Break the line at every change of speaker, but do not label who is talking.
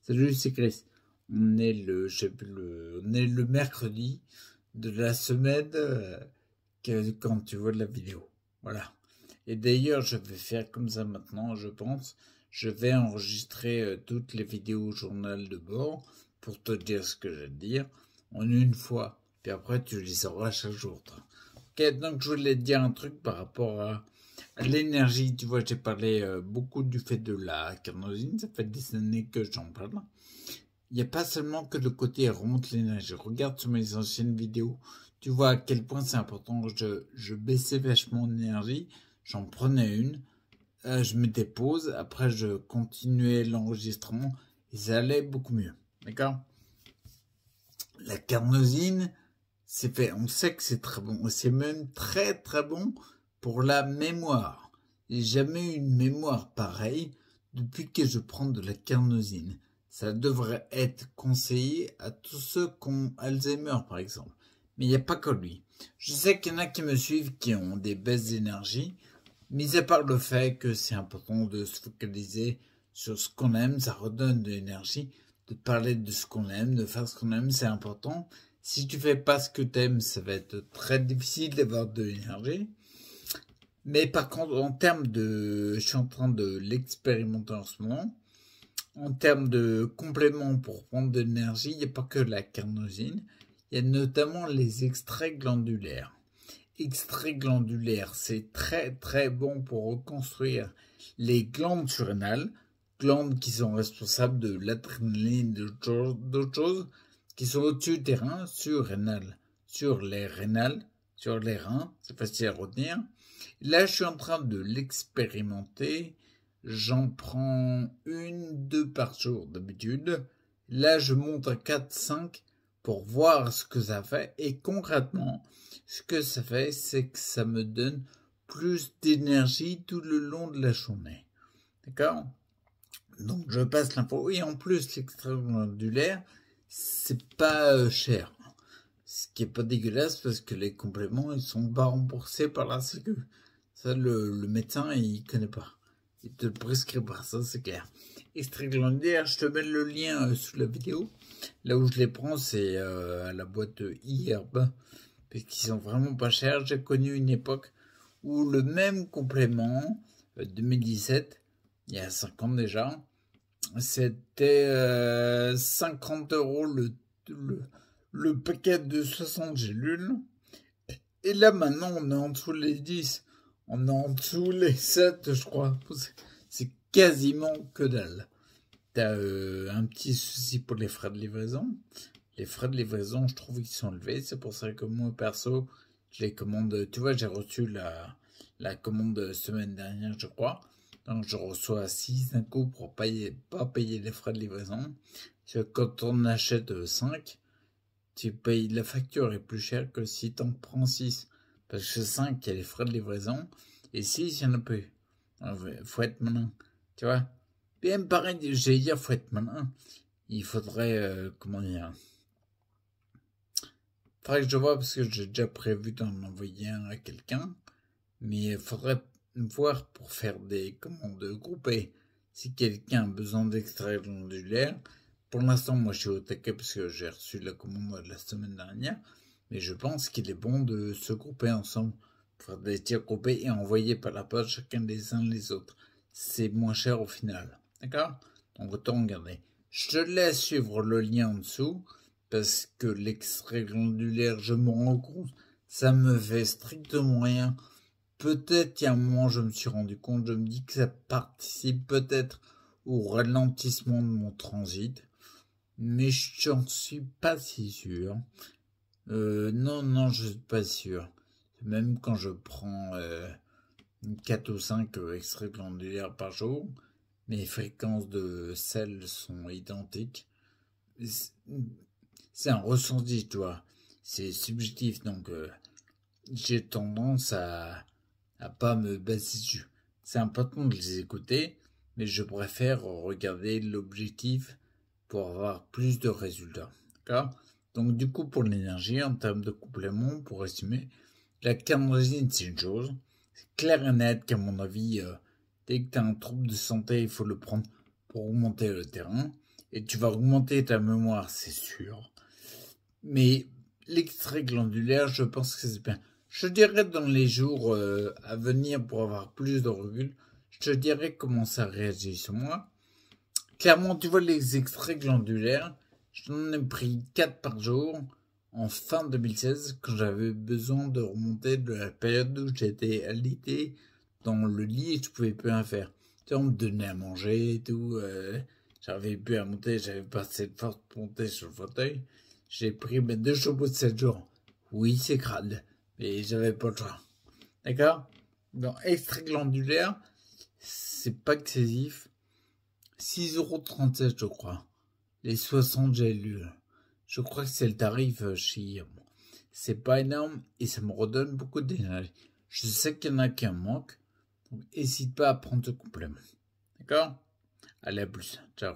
Salut, c'est Chris. On est le, je sais plus on est le mercredi de la semaine quand tu vois la vidéo. Voilà. Et d'ailleurs, je vais faire comme ça maintenant, je pense. Je vais enregistrer toutes les vidéos au journal de bord pour te dire ce que j'ai à dire en une fois. Puis après, tu les auras chaque jour. Ok, donc je voulais te dire un truc par rapport à l'énergie. Tu vois, j'ai parlé beaucoup du fait de la carnosine. Ça fait des années que j'en parle. Il n'y a pas seulement que le côté remonte l'énergie. Regarde sur mes anciennes vidéos, tu vois à quel point c'est important. Je baissais vachement l'énergie, j'en prenais une, je mettais pause, après je continuais l'enregistrement et ça allait beaucoup mieux. D'accord? La carnosine, c'est fait, on sait que c'est très bon. C'est même très très bon pour la mémoire. J'ai jamais eu une mémoire pareille depuis que je prends de la carnosine. Ça devrait être conseillé à tous ceux qui ont Alzheimer, par exemple. Mais il n'y a pas que lui. Je sais qu'il y en a qui me suivent qui ont des baisses d'énergie, mis à part le fait que c'est important de se focaliser sur ce qu'on aime, ça redonne de l'énergie, de parler de ce qu'on aime, de faire ce qu'on aime, c'est important. Si tu fais pas ce que tu aimes, ça va être très difficile d'avoir de l'énergie. Mais par contre, en termes de, je suis en train de l'expérimenter en ce moment. En termes de compléments pour prendre de l'énergie, il n'y a pas que la carnosine, il y a notamment les extraits glandulaires. Extraits glandulaires, c'est très très bon pour reconstruire les glandes surrénales, glandes qui sont responsables de l'adrénaline, d'autres choses, qui sont au-dessus des reins, surrénales, sur les reins, c'est facile à retenir. Là, je suis en train de l'expérimenter. J'en prends une, deux par jour d'habitude. Là, je monte à 4, 5 pour voir ce que ça fait. Et concrètement, ce que ça fait, c'est que ça me donne plus d'énergie tout le long de la journée. D'accord? Donc, je passe l'info. Et en plus, l'extrait glandulaire, c'est pas cher. Ce qui est pas dégueulasse parce que les compléments, ils sont pas remboursés par la Sécu. Ça, le médecin, il connaît pas. Il te le prescrit pas, ça c'est clair. Extrait glandulaire, je te mets le lien sous la vidéo. Là où je les prends, c'est à la boîte e-herb. Parce qu'ils sont vraiment pas chers. J'ai connu une époque où le même complément, 2017, il y a 5 ans déjà, c'était 50 € le paquet de 60 gélules. Et là, maintenant, on est en dessous les 10. On est en dessous les 7, je crois. C'est quasiment que dalle. T'as un petit souci pour les frais de livraison. Les frais de livraison, je trouve qu'ils sont élevés. C'est pour ça que moi, perso, je les commande. Tu vois, j'ai reçu la commande semaine dernière, je crois. Donc, je reçois 6 d'un coup pour pas payer les frais de livraison. Quand on achète 5, tu payes, la facture est plus chère que si t'en prends 6. Parce que 5, il y a les frais de livraison. Et 6, il y en a plus. Faut être malin. Tu vois? Bien pareil, j'ai dire, faut être malin. Il faudrait, comment dire? Faudrait que je vois parce que j'ai déjà prévu d'en envoyer un à quelqu'un. Mais il faudrait voir pour faire des commandes groupées. Si quelqu'un a besoin d'extrait glandulaire, pour l'instant, moi je suis au taquet parce que j'ai reçu la commande la semaine dernière. Mais je pense qu'il est bon de se grouper ensemble, faire des tirs groupés et envoyer par la poste chacun les uns les autres. C'est moins cher au final. D'accord? Donc autant regarder. Je te laisse suivre le lien en dessous parce que l'extrait glandulaire, je me rends compte, ça me fait strictement rien. Peut-être qu'il y a un moment, je me suis rendu compte, je me dis que ça participe peut-être au ralentissement de mon transit, mais je n'en suis pas si sûr. Non, je suis pas sûr. Même quand je prends 4 ou 5 extraits glandulaires par jour, mes fréquences de sel sont identiques. C'est un ressenti, tu vois. C'est subjectif, donc j'ai tendance à pas me baser dessus. C'est important de les écouter, mais je préfère regarder l'objectif pour avoir plus de résultats. D'accord? Donc du coup, pour l'énergie, en termes de complément, pour résumer, la carnosine, c'est une chose. C'est clair et net qu'à mon avis, dès que tu as un trouble de santé, il faut le prendre pour remonter le terrain. et tu vas augmenter ta mémoire, c'est sûr. Mais l'extrait glandulaire, je pense que c'est bien. Je dirais dans les jours à venir, pour avoir plus de recul, je te dirais comment ça réagit sur moi. Clairement, tu vois, les extraits glandulaires, j'en ai pris 4 par jour en fin 2016, quand j'avais besoin de remonter de la période où j'étais alité dans le lit et je pouvais plus rien faire. Tu sais, on me donnait à manger et tout, j'arrivais plus à monter, j'avais pas assez de force pour monter sur le fauteuil. J'ai pris mes 2 chapeaux de 7 jours. Oui, c'est crade, mais j'avais pas le choix. D'accord? Dans extrait glandulaire, c'est pas excessif. 6,37 €, je crois. Les 60, j'ai lu. Je crois que c'est le tarif chez. C'est pas énorme et ça me redonne beaucoup d'énergie. Je sais qu'il y en a qui en manquent. Donc, n'hésite pas à prendre ce complément. D'accord? Allez, à plus. Ciao.